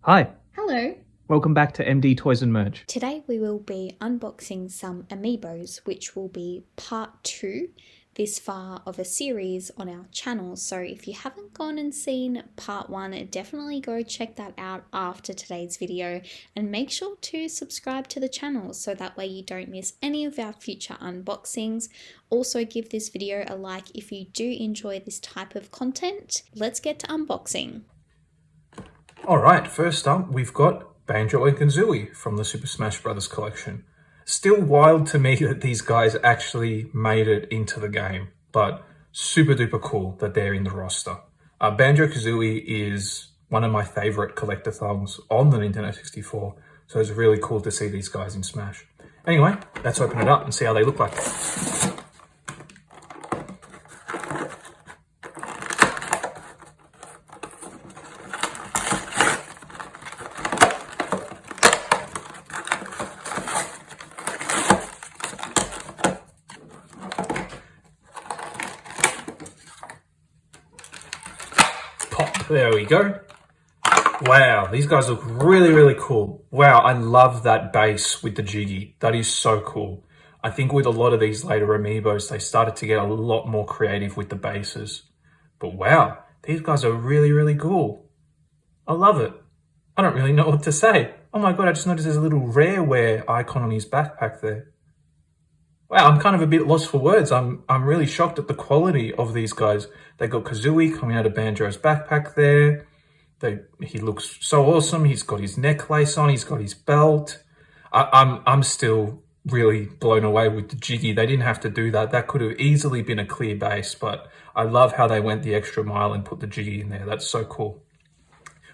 Hi, Hello! welcome back to MD Toys and Merch. Today we will be unboxing some Amiibos, which will be part 2 this far of a series on our channel. So if you haven't gone and seen part 1, definitely go check that out after today's video and make sure to subscribe to the channel so that way you don't miss any of our future unboxings. Also give this video a like if you do enjoy this type of content. Let's get to unboxing. Alright, first up we've got Banjo and Kazooie from the Super Smash Bros. Collection. Still wild to me that these guys actually made it into the game, but super duper cool that they're in the roster. Banjo-Kazooie is one of my favourite collectathons on the Nintendo 64, so it's really cool to see these guys in Smash. Anyway, let's open it up and see how they look like. Pop, there we go. Wow, these guys look really cool. Wow, I love that base with the Jiggy. That is so cool. I think with a lot of these later Amiibos, they started to get a lot more creative with the bases. But wow, these guys are really cool. I love it. I don't really know what to say. Oh my god, I just noticed there's a little Rareware icon on his backpack there. Wow, I'm kind of a bit lost for words. I'm really shocked at the quality of these guys. They got Kazooie coming out of Banjo's backpack there. He looks so awesome. He's got his necklace on. He's got his belt. I'm still really blown away with the Jiggy. They didn't have to do that. That could have easily been a clear base, but I love how they went the extra mile and put the Jiggy in there. That's so cool.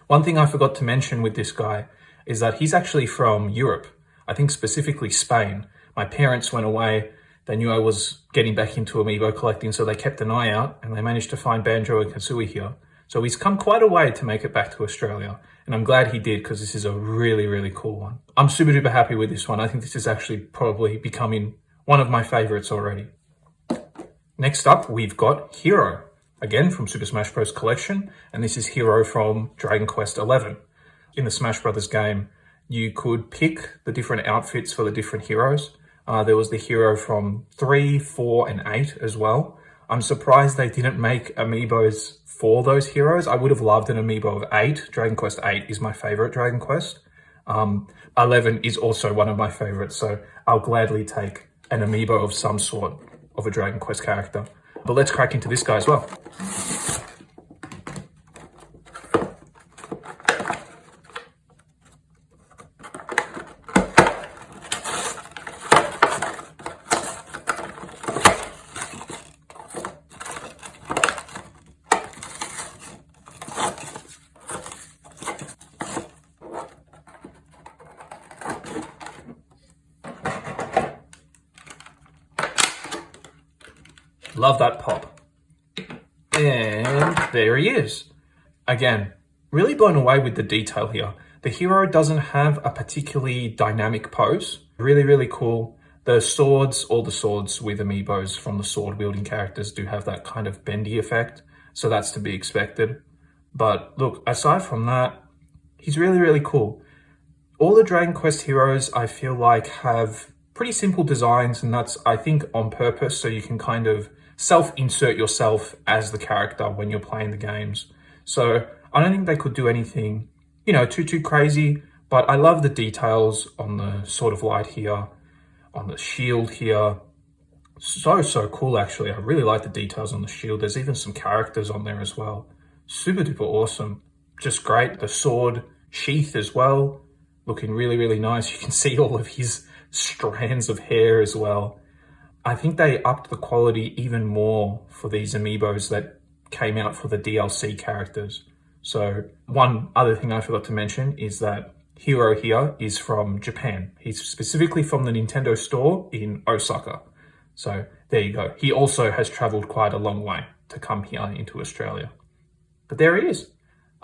One thing I forgot to mention with this guy is that he's actually from Europe. I think specifically Spain. My parents went away. They knew I was getting back into Amiibo collecting, so they kept an eye out and they managed to find Banjo and Kazooie here. So he's come quite a way to make it back to Australia. And I'm glad he did because this is a really cool one. I'm super duper happy with this one. I think this is actually probably becoming one of my favorites already. Next up, we've got Hero. Again, from Super Smash Bros. Collection. And this is Hero from Dragon Quest XI. In the Smash Brothers game, you could pick the different outfits for the different heroes. There was the hero from 3, 4, and 8 as well. I'm surprised they didn't make Amiibos for those heroes. I would have loved an Amiibo of 8. Dragon Quest 8 is my favorite Dragon Quest. 11 is also one of my favorites, so I'll gladly take an Amiibo of some sort of a Dragon Quest character. But let's crack into this guy as well. Love that pop. And there he is. Again, really blown away with the detail here. The hero doesn't have a particularly dynamic pose. Really cool. The swords, all the swords with Amiibos from the sword wielding characters do have that kind of bendy effect. So that's to be expected. But look, aside from that, he's really cool. All the Dragon Quest heroes, I feel like, have pretty simple designs, and that's, I think, on purpose, so you can kind of self-insert yourself as the character when you're playing the games. So I don't think they could do anything, too crazy, but I love the details on the Sword of Light here, on the shield here. So cool, actually. I really like the details on the shield. There's even some characters on there as well. Super duper awesome. Just great. The sword sheath as well, looking really nice. You can see all of his strands of hair as well. I think they upped the quality even more for these Amiibos that came out for the DLC characters. So one other thing I forgot to mention is that Hero here is from Japan. He's specifically from the Nintendo store in Osaka. So there you go. He also has traveled quite a long way to come here into Australia. But there he is.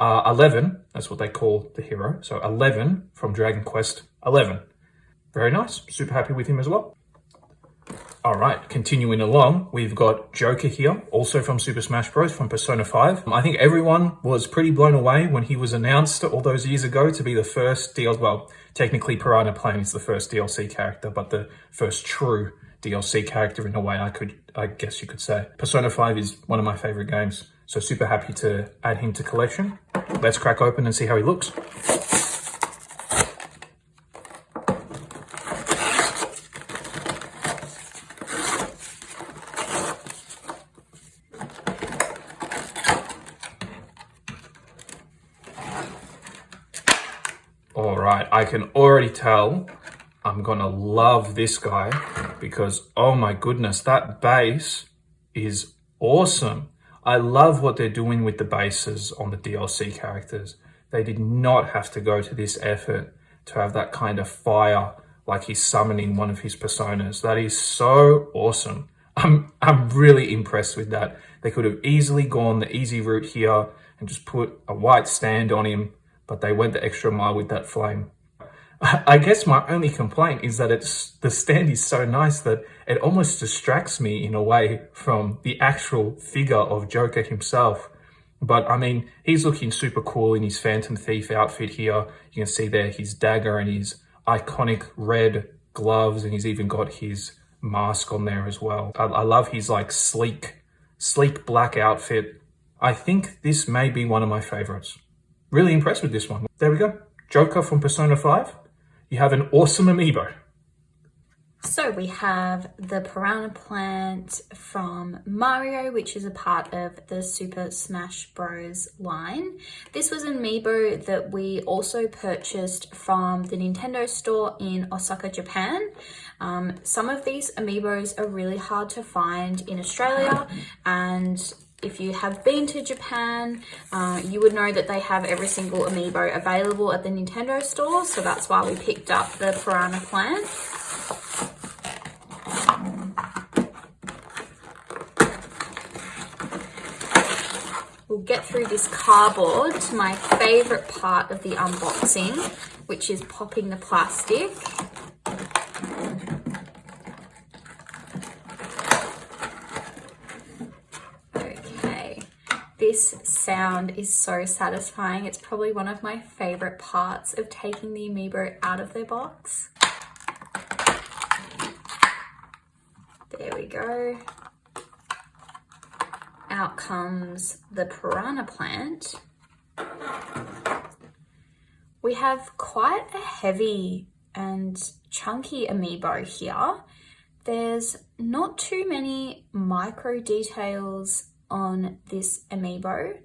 11, that's what they call the hero. So 11 from Dragon Quest 11. Very nice. Super happy with him as well. All right, continuing along, we've got Joker here, also from Super Smash Bros. From Persona 5. I think everyone was pretty blown away when he was announced all those years ago to be the first DLC. Well, technically Piranha Plant is the first DLC character, but the first true DLC character in a way, I guess you could say. Persona 5 is one of my favorite games, so super happy to add him to collection. Let's crack open and see how he looks. All right, I can already tell I'm gonna love this guy because, oh my goodness, that base is awesome. I love what they're doing with the bases on the DLC characters. They did not have to go to this effort to have that kind of fire like he's summoning one of his personas. That is so awesome. I'm really impressed with that. They could have easily gone the easy route here and just put a white stand on him, but they went the extra mile with that flame. I guess my only complaint is that the stand is so nice that it almost distracts me in a way from the actual figure of Joker himself. But I mean, he's looking super cool in his Phantom Thief outfit here. You can see there his dagger and his iconic red gloves, and he's even got his mask on there as well. I love his like sleek black outfit. I think this may be one of my favorites. Really impressed with this one. There we go. Joker from Persona 5. You have an awesome amiibo. So we have the Piranha Plant from Mario, which is a part of the Super Smash Bros. Line. This was an amiibo that we also purchased from the Nintendo store in Osaka, Japan. Some of these amiibos are really hard to find in Australia, and if you have been to Japan, you would know that they have every single amiibo available at the Nintendo store, so that's why we picked up the Piranha Plant. We'll get through this cardboard to my favourite part of the unboxing, which is popping the plastic. This sound is so satisfying. It's probably one of my favorite parts of taking the amiibo out of their box. There we go. Out comes the Piranha Plant. We have quite a heavy and chunky amiibo here. There's not too many micro details on this amiibo,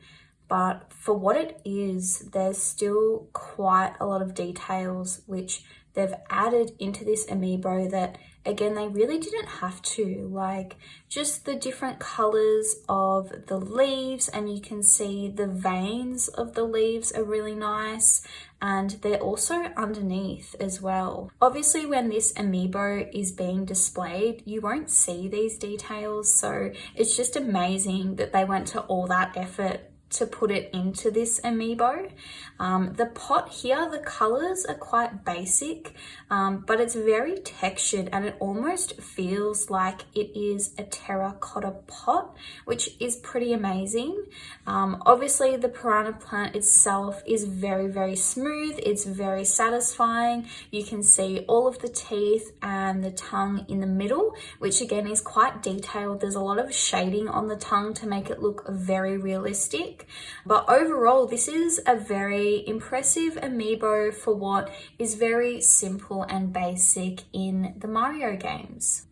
but for what it is, there's still quite a lot of details which they've added into this amiibo that, again, they really didn't have to, like just the different colors of the leaves, and you can see the veins of the leaves are really nice, and they're also underneath as well. Obviously, when this amiibo is being displayed, you won't see these details, so it's just amazing that they went to all that effort to put it into this amiibo. The pot here, the colors are quite basic, but it's very textured and it almost feels like it is a terracotta pot, which is pretty amazing. Obviously the Piranha Plant itself is very, very smooth. It's very satisfying. You can see all of the teeth and the tongue in the middle, which again is quite detailed. There's a lot of shading on the tongue to make it look very realistic. But overall, this is a very impressive amiibo for what is very simple and basic in the Mario games.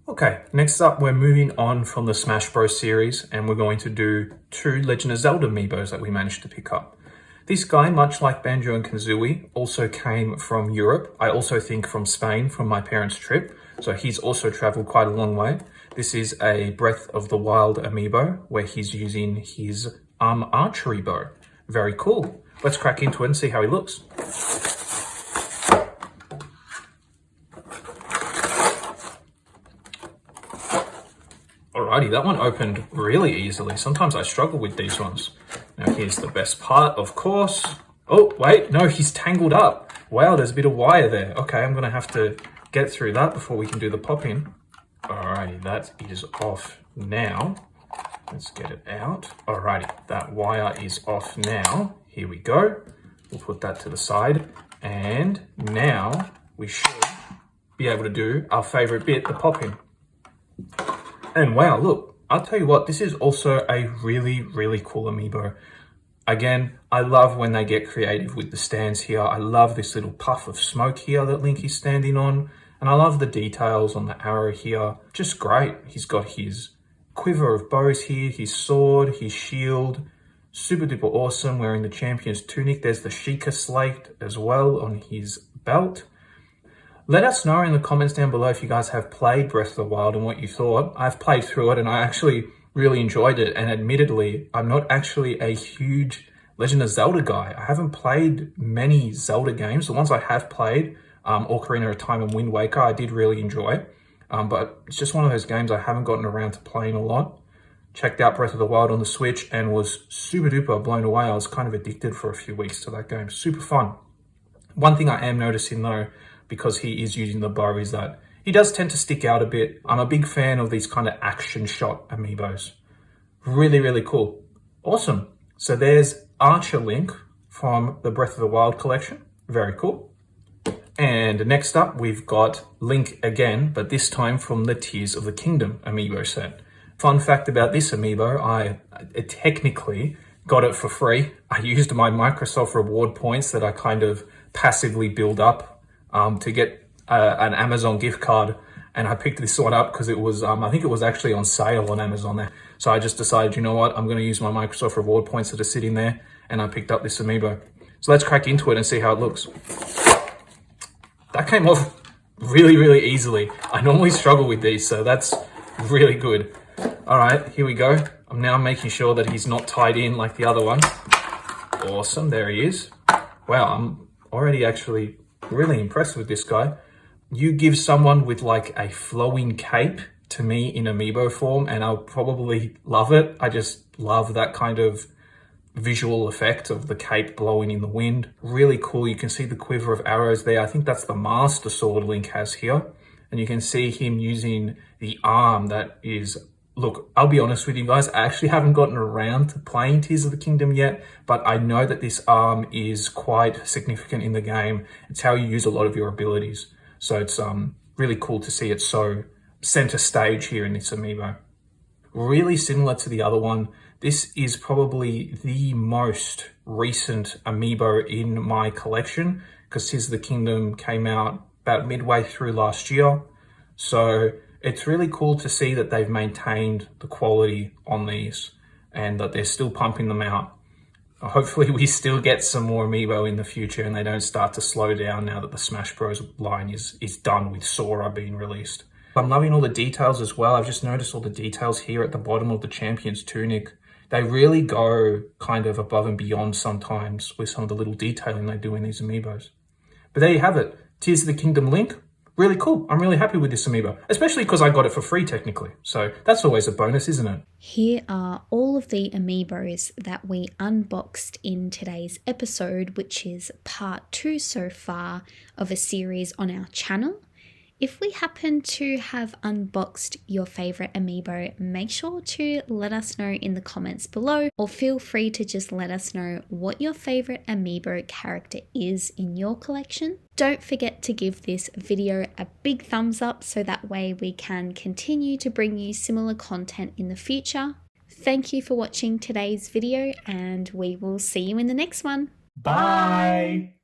Okay, next up we're moving on from the Smash Bros series, and we're going to do 2 Legend of Zelda amiibos that we managed to pick up. This guy, much like Banjo and Kazooie, also came from Europe. I also think from Spain, from my parents' trip. So he's also traveled quite a long way. This is a Breath of the Wild amiibo where he's using his archery bow. Very cool. Let's crack into it and see how he looks. Alrighty, that one opened really easily. Sometimes I struggle with these ones. Now here's the best part, of course. Oh, wait, no, he's tangled up. Wow, there's a bit of wire there. Okay, I'm gonna have to get through that before we can do the pop-in. Alrighty, that is off now. Let's get it out. Alrighty, that wire is off now. Here we go. We'll put that to the side. And now we should be able to do our favorite bit, the popping. And wow, look, I'll tell you what, this is also a really, really cool amiibo. Again, I love when they get creative with the stands here. I love this little puff of smoke here that Link is standing on. And I love the details on the arrow here. Just great. He's got his quiver of bows here, his sword, his shield. Super duper awesome, wearing the champion's tunic. There's the Sheikah slate as well on his belt. Let us know in the comments down below if you guys have played Breath of the Wild and what you thought. I've played through it and I actually really enjoyed it. And admittedly, I'm not actually a huge Legend of Zelda guy. I haven't played many Zelda games. The ones I have played, Ocarina of Time and Wind Waker, I did really enjoy. But it's just one of those games I haven't gotten around to playing a lot. Checked out Breath of the Wild on the Switch and was super duper blown away. I was kind of addicted for a few weeks to that game. Super fun. One thing I am noticing though, because he is using the bow, is that he does tend to stick out a bit. I'm a big fan of these kind of action shot amiibos. Really, really cool. Awesome. So there's Archer Link from the Breath of the Wild collection. Very cool. And next up, we've got Link again, but this time from the Tears of the Kingdom amiibo set. Fun fact about this amiibo, I technically got it for free. I used my Microsoft reward points that I kind of passively build up to get an Amazon gift card. And I picked this one up because it was, I think it was actually on sale on Amazon there. So I just decided, you know what, I'm going to use my Microsoft reward points that are sitting there. And I picked up this amiibo. So let's crack into it and see how it looks. That came off really, really easily. I normally struggle with these, so that's really good. All right, here we go. I'm now making sure that he's not tied in like the other one. Awesome, there he is. Wow, I'm already actually really impressed with this guy. You give someone with like a flowing cape to me in amiibo form and I'll probably love it. I just love that kind of visual effect of the cape blowing in the wind. Really cool. You can see the quiver of arrows there. I think that's the Master Sword Link has here. And you can see him using the arm that is... Look, I'll be honest with you guys, I actually haven't gotten around to playing Tears of the Kingdom yet, but I know that this arm is quite significant in the game. It's how you use a lot of your abilities. So it's really cool to see it so center stage here in this amiibo. Really similar to the other one, this is probably the most recent amiibo in my collection because Tears of the Kingdom came out about midway through last year. So it's really cool to see that they've maintained the quality on these and that they're still pumping them out. Hopefully we still get some more amiibo in the future and they don't start to slow down now that the Smash Bros line is done with Sora being released. I'm loving all the details as well. I've just noticed all the details here at the bottom of the champion's tunic. They really go kind of above and beyond sometimes with some of the little detailing they do in these amiibos. But there you have it. Tears of the Kingdom Link. Really cool. I'm really happy with this amiibo, especially because I got it for free technically. So that's always a bonus, isn't it? Here are all of the amiibos that we unboxed in today's episode, which is part 2 so far of a series on our channel. If we happen to have unboxed your favorite amiibo, make sure to let us know in the comments below, or feel free to just let us know what your favorite amiibo character is in your collection. Don't forget to give this video a big thumbs up so that way we can continue to bring you similar content in the future. Thank you for watching today's video and we will see you in the next one. Bye!